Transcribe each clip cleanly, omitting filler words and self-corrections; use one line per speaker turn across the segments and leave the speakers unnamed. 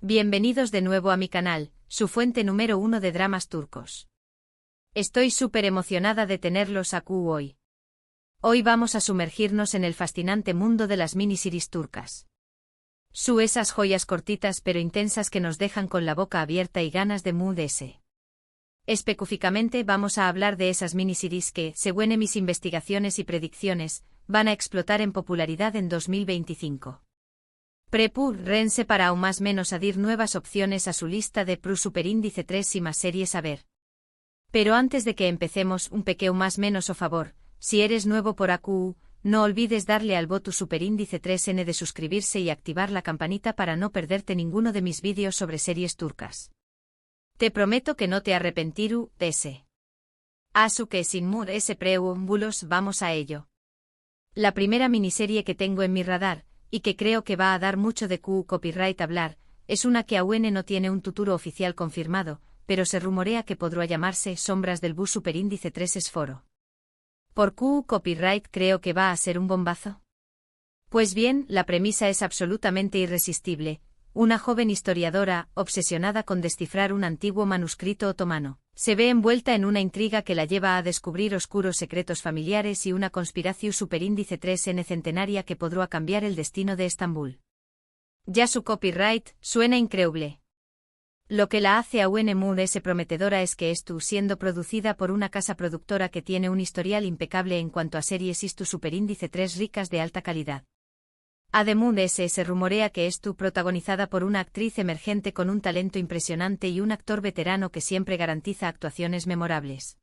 Bienvenidos de nuevo a mi canal, su fuente número 1 de dramas turcos. Estoy súper emocionada de tenerlos aquí hoy. Hoy vamos a sumergirnos en el fascinante mundo de las miniseries turcas. Esas joyas cortitas pero intensas que nos dejan con la boca abierta y ganas de mudarse. Específicamente vamos a hablar de esas miniseries que, según mis investigaciones y predicciones, van a explotar en popularidad en 2025. Prepárense para aún más menos añadir nuevas opciones a su lista de Pro Superíndice 3 y más series a ver. Pero antes de que empecemos, un pequeño más menos o favor, si eres nuevo por aquí, no olvides darle al botón Superíndice 3N de suscribirse y activar la campanita para no perderte ninguno de mis vídeos sobre series turcas. Te prometo que no te arrepentirás de ese. Así que sin más preámbulos vamos a ello. La primera miniserie que tengo en mi radar, y que creo que va a dar mucho de copyright hablar, es una que aún no tiene un título oficial confirmado, pero se rumorea que podrá llamarse Sombras del Bus Superíndice 3 Esforo. ¿Por copyright creo que va a ser un bombazo? Pues bien, la premisa es absolutamente irresistible. Una joven historiadora, obsesionada con descifrar un antiguo manuscrito otomano, se ve envuelta en una intriga que la lleva a descubrir oscuros secretos familiares y una conspiración superíndice 3N centenaria que podrá cambiar el destino de Estambul. Ya su copyright suena increíble. Lo que la hace aún muy prometedora es que esto siendo producida por una casa productora que tiene un historial impecable en cuanto a series y superíndice 3 ricas de alta calidad. Además se rumorea que es protagonizada por una actriz emergente con un talento impresionante y un actor veterano que siempre garantiza actuaciones memorables.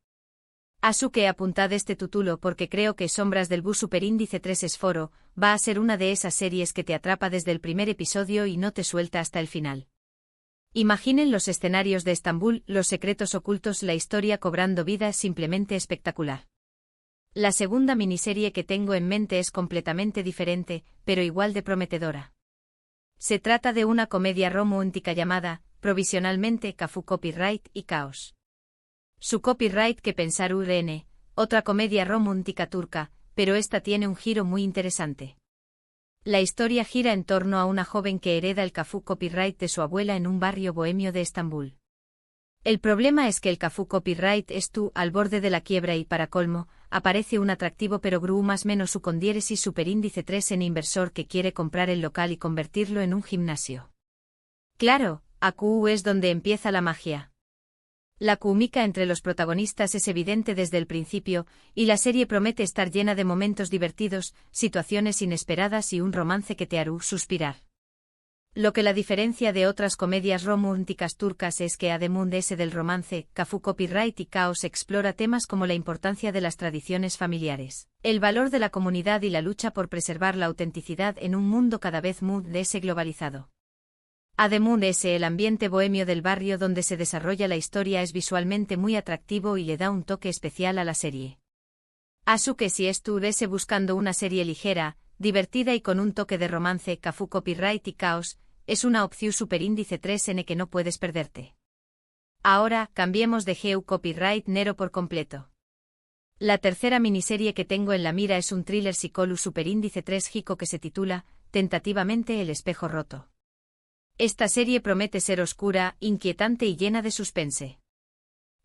Así que apuntad este título porque creo que Sombras del Bus Superíndice 3 Esforo va a ser una de esas series que te atrapa desde el primer episodio y no te suelta hasta el final. Imaginen los escenarios de Estambul, los secretos ocultos, la historia cobrando vida es simplemente espectacular. La segunda miniserie que tengo en mente es completamente diferente, pero igual de prometedora. Se trata de una comedia romántica llamada, provisionalmente, Kafu Copyright y Caos. Su copyright que pensar URN, otra comedia romántica turca, pero esta tiene un giro muy interesante. La historia gira en torno a una joven que hereda el Kafu Copyright de su abuela en un barrio bohemio de Estambul. El problema es que el Kafu Copyright es al borde de la quiebra y, para colmo, aparece un atractivo pero más menos su condiéresis superíndice 3 en inversor que quiere comprar el local y convertirlo en un gimnasio. Claro, aquí es donde empieza la magia. La química entre los protagonistas es evidente desde el principio, y la serie promete estar llena de momentos divertidos, situaciones inesperadas y un romance que te hará suspirar. Lo que la diferencia de otras comedias románticas turcas es que además del romance, Kafu Copyright y Caos explora temas como la importancia de las tradiciones familiares, el valor de la comunidad y la lucha por preservar la autenticidad en un mundo cada vez más globalizado. Además el ambiente bohemio del barrio donde se desarrolla la historia es visualmente muy atractivo y le da un toque especial a la serie. Así que si estuviese buscando una serie ligera, divertida y con un toque de romance, Kafu Copyright y Caos es una opción superíndice 3N que no puedes perderte. Ahora, cambiemos de Geo Copyright Nero por completo. La tercera miniserie que tengo en la mira es un thriller psicológico superíndice 3 Jico que se titula, tentativamente, El espejo roto. Esta serie promete ser oscura, inquietante y llena de suspense.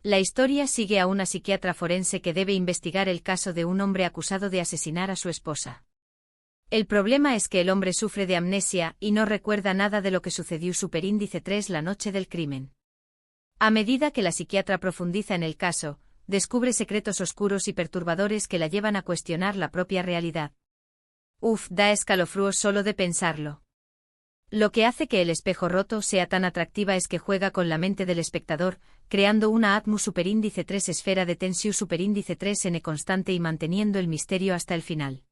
La historia sigue a una psiquiatra forense que debe investigar el caso de un hombre acusado de asesinar a su esposa. El problema es que el hombre sufre de amnesia y no recuerda nada de lo que sucedió superíndice 3 la noche del crimen. A medida que la psiquiatra profundiza en el caso, descubre secretos oscuros y perturbadores que la llevan a cuestionar la propia realidad. Da escalofríos solo de pensarlo. Lo que hace que El espejo roto sea tan atractiva es que juega con la mente del espectador, creando una atmósfera superíndice 3 esfera de tensión superíndice 3N constante y manteniendo el misterio hasta el final.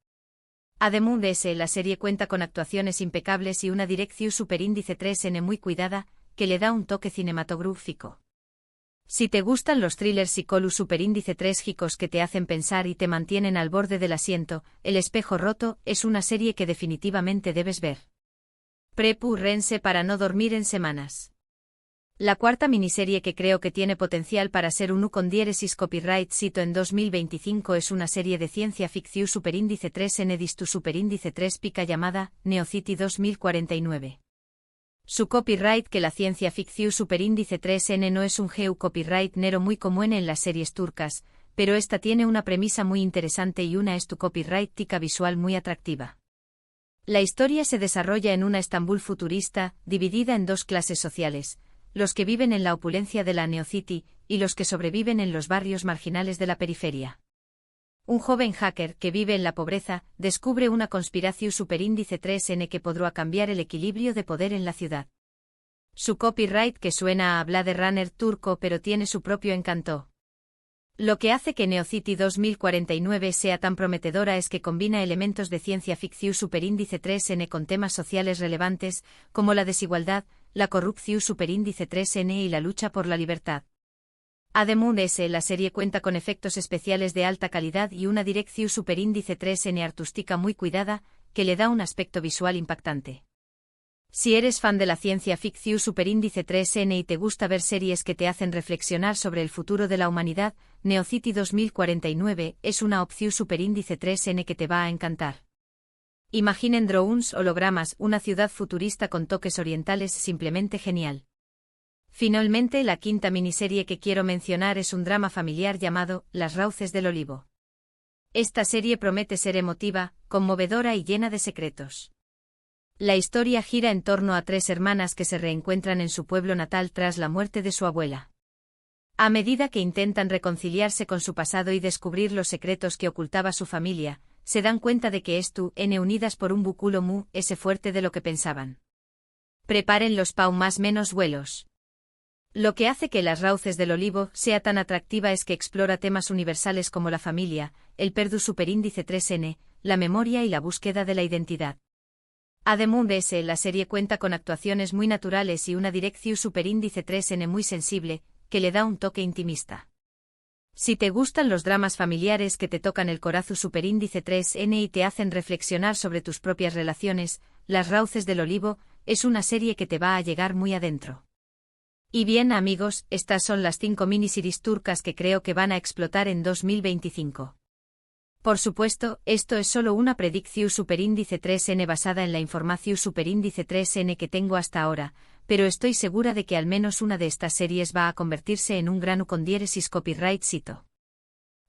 Además la serie cuenta con actuaciones impecables y una dirección superíndice 3N muy cuidada, que le da un toque cinematográfico. Si te gustan los thrillers psicológicos superíndice 3 jicos que te hacen pensar y te mantienen al borde del asiento, El espejo roto es una serie que definitivamente debes ver. Prepárense para no dormir en semanas. La cuarta miniserie que creo que tiene potencial para ser un con diéresis copyright cito en 2025 es una serie de ciencia ficción superíndice 3N distu superíndice 3 pica llamada Neocity 2049. Su copyright que la ciencia ficción superíndice 3N no es un geu copyright nero muy común en las series turcas, pero esta tiene una premisa muy interesante y una es tu copyright tica visual muy atractiva. La historia se desarrolla en una Estambul futurista, dividida en dos clases sociales, los que viven en la opulencia de la Neocity y los que sobreviven en los barrios marginales de la periferia. Un joven hacker que vive en la pobreza descubre una conspiración superíndice 3N que podrá cambiar el equilibrio de poder en la ciudad. Su copyright que suena a Blade Runner turco pero tiene su propio encanto. Lo que hace que Neocity 2049 sea tan prometedora es que combina elementos de ciencia ficción superíndice 3N con temas sociales relevantes, como la desigualdad, la corrupción superíndice 3N y la lucha por la libertad. Además, la serie cuenta con efectos especiales de alta calidad y una dirección superíndice 3N artística muy cuidada, que le da un aspecto visual impactante. Si eres fan de la ciencia ficción superíndice 3N y te gusta ver series que te hacen reflexionar sobre el futuro de la humanidad, Neocity 2049 es una opción superíndice 3N que te va a encantar. Imaginen drones, hologramas, una ciudad futurista con toques orientales simplemente genial. Finalmente, la quinta miniserie que quiero mencionar es un drama familiar llamado Las Rauces del Olivo. Esta serie promete ser emotiva, conmovedora y llena de secretos. La historia gira en torno a tres hermanas que se reencuentran en su pueblo natal tras la muerte de su abuela. A medida que intentan reconciliarse con su pasado y descubrir los secretos que ocultaba su familia, se dan cuenta de que unidas por un vínculo más fuerte de lo que pensaban. Preparen los más menos vuelos. Lo que hace que Las Rauces del Olivo sea tan atractiva es que explora temas universales como la familia, el perdu superíndice 3N, la memoria y la búsqueda de la identidad. Además, la serie cuenta con actuaciones muy naturales y una dirección superíndice 3N muy sensible, que le da un toque intimista. Si te gustan los dramas familiares que te tocan el corazón superíndice 3N y te hacen reflexionar sobre tus propias relaciones, Las Rauces del Olivo es una serie que te va a llegar muy adentro. Y bien amigos, estas son las 5 miniseries turcas que creo que van a explotar en 2025. Por supuesto, esto es solo una predicción superíndice 3N basada en la información superíndice 3N que tengo hasta ahora, pero estoy segura de que al menos una de estas series va a convertirse en un gran con diéresis copyright sito.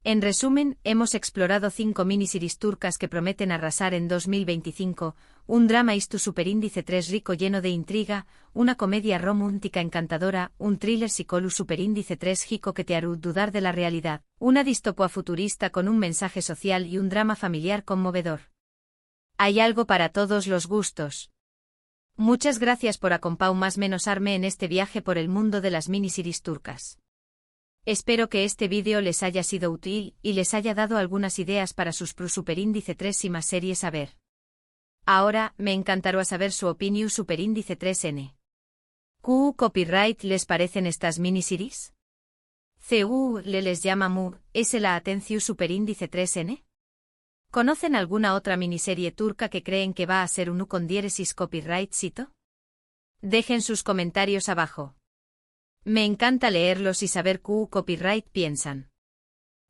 En resumen, hemos explorado 5 miniseries turcas que prometen arrasar en 2025, un drama istu superíndice 3 rico lleno de intriga, una comedia romántica encantadora, un thriller psicológico superíndice 3 jico que te hará dudar de la realidad, una distopia futurista con un mensaje social y un drama familiar conmovedor. Hay algo para todos los gustos. Muchas gracias por acompañarme en este viaje por el mundo de las miniseries turcas. Espero que este vídeo les haya sido útil y les haya dado algunas ideas para sus superíndice 3 y más series a ver. Ahora, me encantará saber su opinión superíndice 3N. ¿Qué copyright les parecen estas miniseries? Les llama ¿es la atención superíndice 3N? ¿Conocen alguna otra miniserie turca que creen que va a ser un con diéresis copyright sito? Dejen sus comentarios abajo. Me encanta leerlos y saber qué copyright piensan.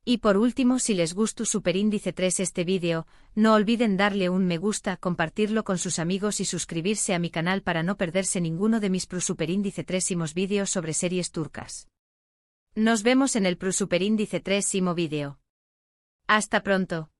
Y por último, si les gustó superíndice 3 este vídeo, no olviden darle un me gusta, compartirlo con sus amigos y suscribirse a mi canal para no perderse ninguno de mis superíndice 3 vídeos sobre series turcas. Nos vemos en el superíndice 3 vídeo. Hasta pronto.